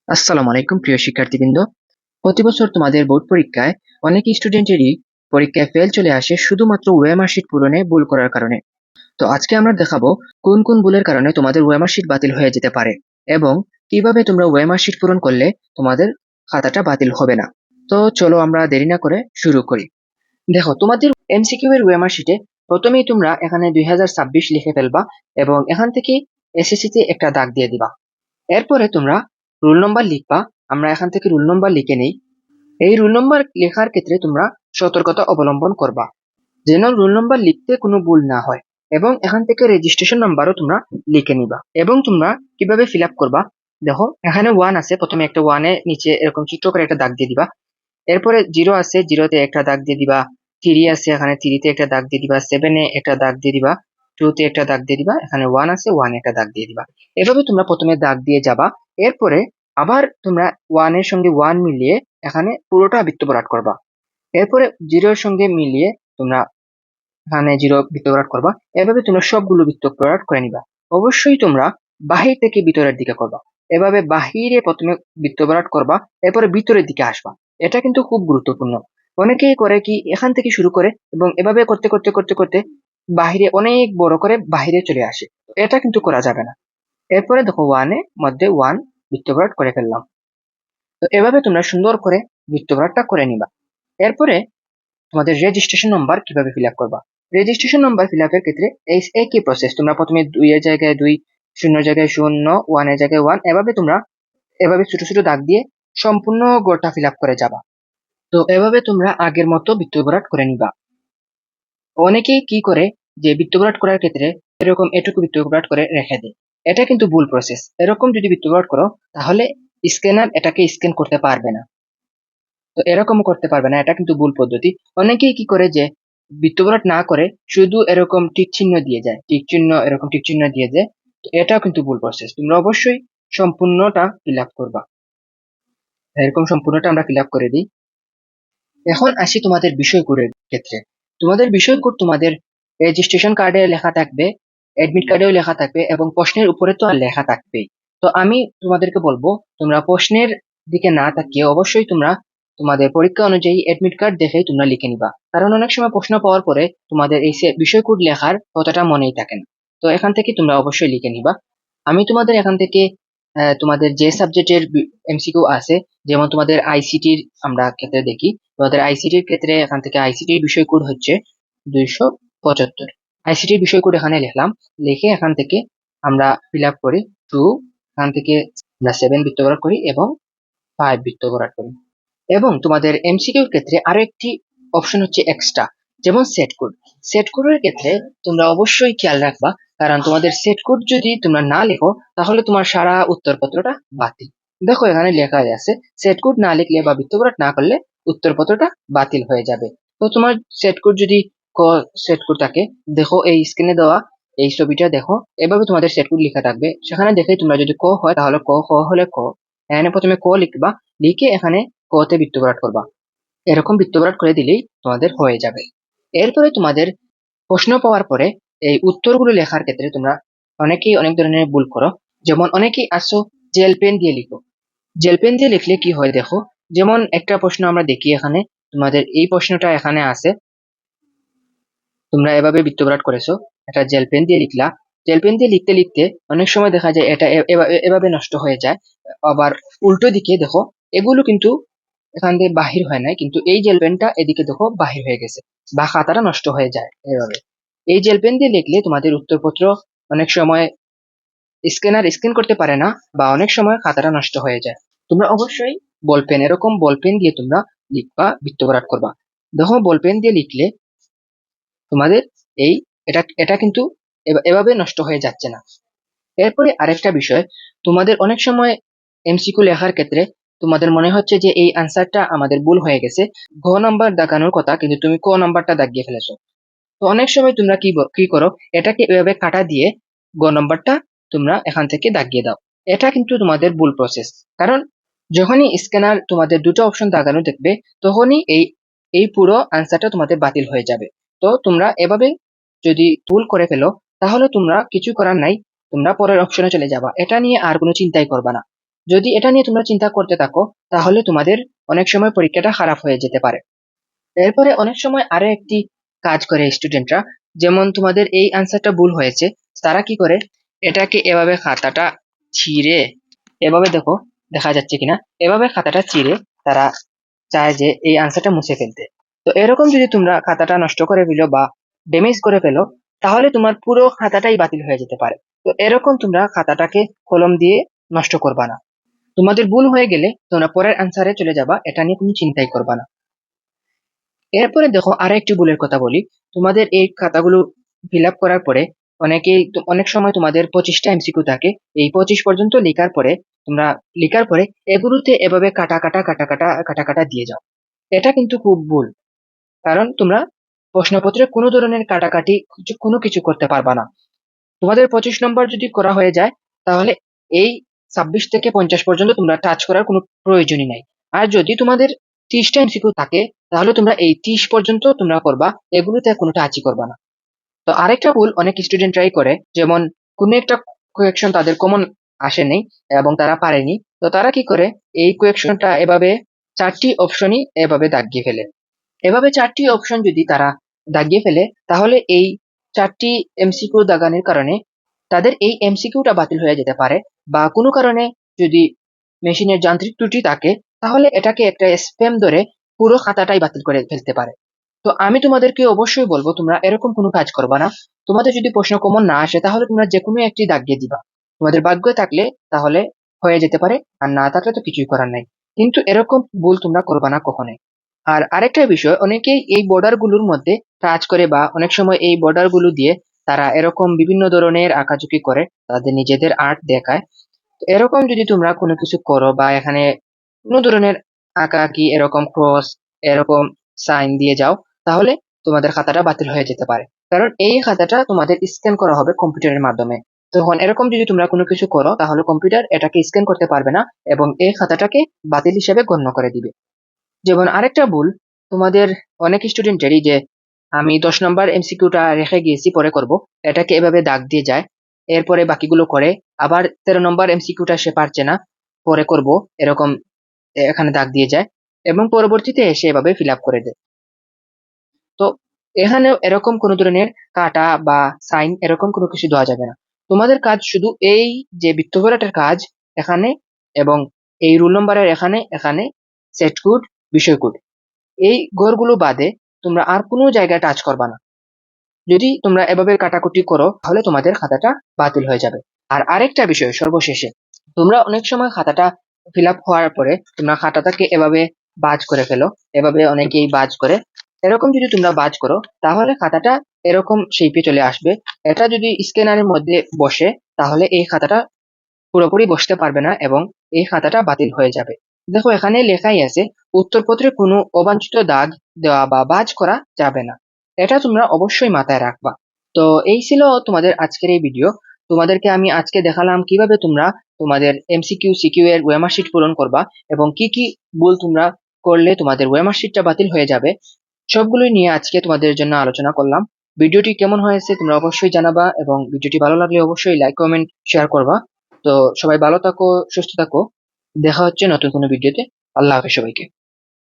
আসসালামু আলাইকুম প্রিয় শিক্ষার্থীবৃন্দ। প্রতি বছর তোমাদের বোর্ড পরীক্ষায় অনেক স্টুডেন্টেরই পরীক্ষায় ফেল চলে আসে শুধুমাত্র ওএমআর শিট পূরণে ভুল করার কারণে। তো আজকে আমরা দেখাবো কোন কোন ভুলের কারণে তোমাদের ওএমআর শিট বাতিল হয়ে যেতে পারে এবং কিভাবে তোমরা ওএমআর শিট পূরণ করলে তোমাদের খাতাটা বাতিল হবে না। তো চলো আমরা দেরি না করে শুরু করি। দেখো, তোমাদের এমসিকিউ এর ওএমআর শিটে প্রথমেই তোমরা এখানে 2026 লিখে ফেলবা এবং এখান থেকে এসএসসি তে একটা দাগ দিয়ে দিবা। এরপরে তোমরা রোল নম্বর লিখবা। আমরা এখান থেকে রোল নম্বর লিখে নেই। এই রোল নম্বর লেখার ক্ষেত্রে তোমরা সতর্কতা অবলম্বন করবা যেন রোল নম্বর লিখতে কোনো ভুল না হয়, এবং এখান থেকে রেজিস্ট্রেশন নাম্বারও তোমরা লিখে নিবা। এবং তোমরা কিভাবে ফিল আপ করবা, দেখো এখানে 1 আছে, প্রথমে একটা 1 এ নিচে এরকম ছোট্ট করে একটা দাগ দিয়ে দিবা। এরপরে 0 আছে, 0 তে একটা দাগ দিয়ে দিবা। 3 আছে, এখানে 3 তে একটা দাগ দিয়ে দিবা। 7 এ একটা দাগ দিয়ে দিবা। 2 তে একটা দাগ দিয়ে দিবা। এখানে 1 আছে, 1 এ একটা দাগ দিয়ে দিবা। এভাবে তোমরা প্রথমে দাগ দিয়ে যাবা। এরপরে আবার তোমরা 1 এর সঙ্গে 1 মিলিয়ে এখানে পুরোটা বৃত্ত ভরাট করবা। এরপরে 0 এর সঙ্গে মিলিয়ে তোমরা এখানে 0 বৃত্ত ভরাট করবা। এভাবে তোমরা সবগুলো বৃত্ত ভরাট করে নিবা। অবশ্যই তোমরা বাহির থেকে ভিতরের দিকে করবা। এভাবে বাহিরে প্রথমে বৃত্ত ভরাট করবা, এরপরে ভিতরের দিকে আসবা। এটা কিন্তু খুব গুরুত্বপূর্ণ। অনেকেই করে কি, এখান থেকে শুরু করে এবং এভাবে করতে করতে করতে করতে বাহিরে অনেক বড় করে বাহিরে চলে আসে। এটা কিন্তু করা যাবে না। এরপরে দেখো 1 এর মধ্যে 1 বৃত্ত ভরাট করে ফেললাম। তো এভাবে তোমরা সুন্দর করে বৃত্ত ভরাটটা করে নিবা। এরপরে তোমাদের রেজিস্ট্রেশন নাম্বার কিভাবে ফিল আপ করবা। রেজিস্ট্রেশন নাম্বার ফিল আপের ক্ষেত্রে এই একই প্রসেস। তোমরা প্রথমে 2 এর জায়গায় 2, 0 এর জায়গায় 0, 1 এর জায়গায় 1, এভাবে তোমরা এভাবে ছোট ছোট দাগ দিয়ে সম্পূর্ণ গোটা ফিল আপ করে যাবা। তো এভাবে তোমরা আগের মতো বৃত্ত ভরাট করে নিবা। অনেকেই কি করে যে বৃত্ত ভরাট করার ক্ষেত্রে এরকম এটুকু বৃত্ত ভরাট করে রেখে দেয়। এটা কিন্তু ভুল প্রসেস। এরকম যদি বৃত্ত ভরাট করো তাহলে স্ক্যানার এটাকে স্ক্যান করতে পারবে না। তো এরকম করতে পারবে না, এটা কিন্তু ভুল পদ্ধতি। অনেকেই কি করে যে বৃত্ত ভরাট না করে শুধু এরকম টিক চিহ্ন দিয়ে যায়, টিক চিহ্ন এরকম টিক চিহ্ন দিয়ে যায়। তো এটাও কিন্তু ভুল প্রসেস। তোমরা অবশ্যই সম্পূর্ণটা ফিল আপ করবা। এরকম সম্পূর্ণটা আমরা ফিল আপ করে দিই। এখন আসি তোমাদের বিষয় কোডের ক্ষেত্রে। তোমাদের বিষয় কোড তোমাদের রেজিস্ট্রেশন কার্ডে লেখা থাকবে, অ্যাডমিট কার্ডেও লেখা থাকবে এবং প্রশ্নের উপরে তো আর লেখা থাকবেই। তো আমি তোমাদেরকে বলবো তোমরা প্রশ্নের দিকে না তাকিয়ে অবশ্যই তোমরা তোমাদের পরীক্ষা অনুযায়ী অ্যাডমিট কার্ড দেখেই তোমরা লিখে নিবা, কারণ অনেক সময় প্রশ্ন পাওয়ার পরে তোমাদের এই বিষয় কোড লেখার কথাটা মনেই থাকে না। তো এখান থেকে তোমরা অবশ্যই লিখে নিবা। আমি তোমাদের এখান থেকে তোমাদের যে সাবজেক্টের এমসিকিউ আছে, যেমন তোমাদের আইসিটির আমরা ক্ষেত্রে দেখি। তোমাদের আইসিটির ক্ষেত্রে এখান থেকে আইসিটির বিষয় কোড হচ্ছে 275। আইসিটির বিষয় কোড এখানে লিখলাম। লিখে এখান থেকে আমরা ফিল আপ করি 2, এখান থেকে আমরা 7 বৃত্ত ভরাট করি এবং 5 বৃত্ত ভরাট করি। এবং তোমাদের এমসিকিউর ক্ষেত্রে আরো একটি অপশন হচ্ছে এক্সট্রা, যেমন সেট কোড। সেট কোডের ক্ষেত্রে তোমরা অবশ্যই খেয়াল রাখবা, কারণ তোমাদের সেট কোড যদি তোমরা না লেখো তাহলে তোমার সারা উত্তরপত্রটা বাতিল। দেখো এখানে লেখা আছে সেট কোড না লিখলে বা বৃত্তভরাট না করলে উত্তরপত্রটা বাতিল হয়ে যাবে। তো তোমার সেট কোড যদি ক সেট কোড থাকে, দেখো এই স্ক্রিনে দেওয়া এই ছবিটা দেখো, এভাবে তোমাদের সেট কোড লেখা থাকবে। সেখানে দেখে তোমরা যদি ক হয় তাহলে ক, খ হলে ক। এখানে প্রথমে ক লিখবা, লিখে এখানে ক তে বৃত্তভরাট করবা। এরকম বৃত্তভরাট করে দিলেই তোমাদের হয়ে যাবে। এরপরে তোমাদের প্রশ্ন পাওয়ার পরে এই উত্তরগুলো লেখার ক্ষেত্রে তোমরা অনেকেই অনেক ধরনের ভুল করো। যেমন অনেকেই আসো জেল পেন দিয়ে লিখো। জেল পেন দিয়ে লিখলে কি হয় দেখো, যেমন একটা প্রশ্ন আমরা দেখি এখানে, তোমাদের এই প্রশ্নটা এখানে আছে, তোমরা এভাবে বৃত্তভরাট করেছো, এটা জেল পেন দিয়ে লিখলা। জেল পেন দিয়ে লিখতে লিখতে অনেক সময় দেখা যায় এটা এভাবে নষ্ট হয়ে যায়। আবার উল্টো দিকে দেখো, এগুলো কিন্তু এখান থেকে বাহির হয় নাই, কিন্তু এই জেল পেনটা এদিকে দেখো বাহির হয়ে গেছে বা খাতাটা নষ্ট হয়ে যায় এভাবে। এই জেল পেন দিয়ে লিখলে তোমাদের উত্তরপত্র অনেক সময় স্ক্যানার স্ক্যান করতে পারে না বা অনেক সময় খাতাটা নষ্ট হয়ে যায়। তোমরা অবশ্যই বল পেন, এরকম বল পেন দিয়ে তোমরা লিখবা, বৃত্তভরাট করবা। দেখো বল পেন দিয়ে লিখলে তোমাদের এই এটা এটা কিন্তু এভাবে নষ্ট হয়ে যাচ্ছে না। এরপরে আরেকটা বিষয়, তোমাদের অনেক সময় এমসিকিউ লেখার ক্ষেত্রে তোমাদের মনে হচ্ছে যে এই আনসারটা আমাদের ভুল হয়ে গেছে, ঘ নাম্বার দাগানোর কথা কিন্তু তুমি ক নাম্বারটা দাগিয়ে ফেলেছো। তো অনেক সময় তোমরা কি করো, এটাকে এভাবে কাটা দিয়ে গ নাম্বারটা তোমরা এখান থেকে দাগিয়ে দাও। এটা কিন্তু তোমাদের ভুল প্রসেস। কারণ যখনই স্ক্যানার তোমাদের দুটো অপশন দাগানো দেখবে, তখনই এই এই পুরো আনসারটা তোমাদের বাতিল হয়ে যাবে। তো তোমরা এভাবে যদি ভুল করে ফেলো তাহলে তোমরা কিছু করার নাই, তোমরা পরের অপশনে চলে যাবা। এটা নিয়ে আর কোনো চিন্তাই করবা না। যদি এটা নিয়ে তোমরা চিন্তা করতে থাকো তাহলে তোমাদের অনেক সময় পরীক্ষাটা খারাপ হয়ে যেতে পারে। এরপরে অনেক সময় আরো একটি কাজ করে স্টুডেন্টরা, যেমন তোমাদের এই আনসারটা ভুল হয়েছে, তারা কি করে এটাকে এভাবে খাতাটা ছিঁড়ে, এভাবে দেখো দেখা যাচ্ছে কিনা, এভাবে খাতাটা ছিঁড়ে তারা চায় যে এই আনসারটা মুছে ফেলতে। তো এরকম যদি তোমরা খাতাটা নষ্ট করে ফেলো বা ড্যামেজ করে ফেলো তাহলে তোমার পুরো খাতাটাই বাতিল হয়ে যেতে পারে। তো এরকম তোমরা খাতাটাকে কলম দিয়ে নষ্ট করবা না। তোমাদের ভুল হয়ে গেলে তোমরা পরের আনসারে চলে যাবা, এটা নিয়ে কোনো চিন্তাই করবা না। এরপরে দেখো আরো একটি ভুলের কথা বলি। তোমাদের এই খাতাগুলো ফিল আপ করার পরে অনেক সময় তোমাদের 25টা এমসিকিউ থাকে, এই 25 পর্যন্ত লেখার পরে এগুলোতে এভাবে কাটা কাটা কাটা কাটা কাটা কাটা দিয়ে যাও। এটা কিন্তু খুব ভুল, কারণ তোমরা প্রশ্নপত্রে কোনো ধরনের কাটাকাটি কোনো কিছু করতে পারবা না। তোমাদের 25 নম্বর যদি করা হয়ে যায় তাহলে এই 26 থেকে 50 পর্যন্ত তোমরা টাচ করার কোনো প্রয়োজনই নাই। আর যদি তোমাদের 30টা এমসিকিউ থাকে তাহলে তোমরা এই 30 পর্যন্ত তোমরা করবা, এগুলোতে কোনো টাচই করবা না। তো আরেকটা ভুল অনেক স্টুডেন্টরাই করে, যেমন কোনো একটা কোয়েকশন তাদের কমন আসেনি এবং তারা পারেনি, তো তারা কি করে এই কোয়েকশনটা এভাবে 4টি অপশনই এভাবে দাগিয়ে ফেলে। এভাবে 4টি অপশন যদি তারা দাগিয়ে ফেলে তাহলে এই 4টি এমসিকিউ দাগানোর কারণে তাদের এই এমসিকিউটা বাতিল হয়ে যেতে পারে, বা কোনো কারণে যদি মেশিনের যান্ত্রিক ত্রুটি থাকে তাহলে এটাকে একটা স্প্যাম ধরে পুরো খাতাটাই বাতিল করে ফেলতে পারে। তো আমি তোমাদেরকে অবশ্যই বলবো তোমরা এরকম কোনো কাজ করবা না। তোমাদের যদি প্রশ্ন কমন না আসে তাহলে তোমরা যে কোনো একটি দাগিয়ে দিবা, তোমাদের ভাগ্য থাকলে তাহলে হয়ে যেতে পারে, আর না থাকলে তো কিছুই করার নাই। কিন্তু এরকম ভুল তোমরা করবা না কখনোই। আর আরেকটা বিষয়, অনেকেই এই বর্ডার গুলোর মধ্যে কাজ করে বা অনেক সময় এই বর্ডার গুলো দিয়ে তারা এরকম বিভিন্ন ধরনের আঁকাঝুঁকি করে তাদের নিজেদের আর্ট দেখায়। তো এরকম যদি তোমরা কোনো কিছু করো বা এখানে কোনো ধরনের আঁকাআঁকি এরকম ক্রস এরকম সাইন দিয়ে যাও তাহলে তোমাদের খাতাটা বাতিল হয়ে যেতে পারে, কারণ এই খাতাটা তোমাদের স্ক্যান করা হবে কম্পিউটারের মাধ্যমে। তখন এরকম যদি তোমরা কোনো কিছু করো তাহলে কম্পিউটার এটাকে স্ক্যান করতে পারবে না এবং এই খাতাটাকে বাতিল হিসেবে গণ্য করে দিবে। যেমন আরেকটা ভুল তোমাদের অনেক স্টুডেন্টেরই, যে আমি 10 নম্বর এমসিকিউটা রেখে গিয়েছি পরে করব, এটাকে এভাবে দাগ দিয়ে যায়, এরপরে বাকিগুলো করে আবার 13 নম্বর এমসিকিউটা সে পারছে না, পরে করব এরকম এখানে দাগ দিয়ে যায় এবং পরবর্তীতে এসে এভাবে ফিল আপ করে দেয়। তো এখানেও এরকম কোনো ধরনের কাটা বা সাইন এরকম কোনো কিছু দেওয়া যাবে না। তোমাদের কাজ শুধু এই যে বৃত্তঘরাটার কাজ এখানে, এবং এই রুল নম্বরের এখানে এখানে সেট কোড, বিষয় কোড, এই ঘরগুলো বাদে তোমরা আর কোনো জায়গায় টাচ করবা না। যদি তোমরা এভাবে কাটাকুটি করো তাহলে তোমাদের খাতাটা বাতিল হয়ে যাবে। আর আরেকটা বিষয় সর্বশেষে, তোমরা অনেক সময় খাতাটা ফিল আপ হওয়ার পরে তোমরা খাতাটাকে এভাবে বাজ করে ফেলো, এভাবে অনেকেই বাজ করে। এরকম যদি তোমরা বাজ করো তাহলে খাতাটা এরকম শেপে চলে আসবে। এটা যদি স্ক্যানারের মধ্যে বসে তাহলে এই খাতাটা পুরোপুরি বসতে পারবে না এবং এই খাতাটা বাতিল হয়ে যাবে। দেখো এখানে লেখাই আছে উত্তরপত্রে কোনো অবাঞ্ছিত দাগ দেওয়া বা বাজ করা যাবে না, এটা তোমরা অবশ্যই মাথায় রাখবা। তো এই ছিল তোমাদের আজকের এই ভিডিও। তোমাদেরকে আমি আজকে দেখালাম কিভাবে তোমরা তোমাদের এমসিকিউ সিকিউ এর ওয়েমার শিট পূরণ করবা এবং কি কি ভুল তোমরা করলে তোমাদের ওয়েমার শিটটা বাতিল হয়ে যাবে, সবগুলোই নিয়ে আজকে তোমাদের জন্য আলোচনা করলাম। ভিডিওটি কেমন হয়েছে তোমরা অবশ্যই জানাবা এবং ভিডিওটি ভালো লাগলে অবশ্যই লাইক কমেন্ট শেয়ার করবা। তো সবাই ভালো থাকো, সুস্থ থাকো, দেখা হচ্ছে নতুন কোনো ভিডিওতে। আল্লাহ হাফেজ সবাইকে।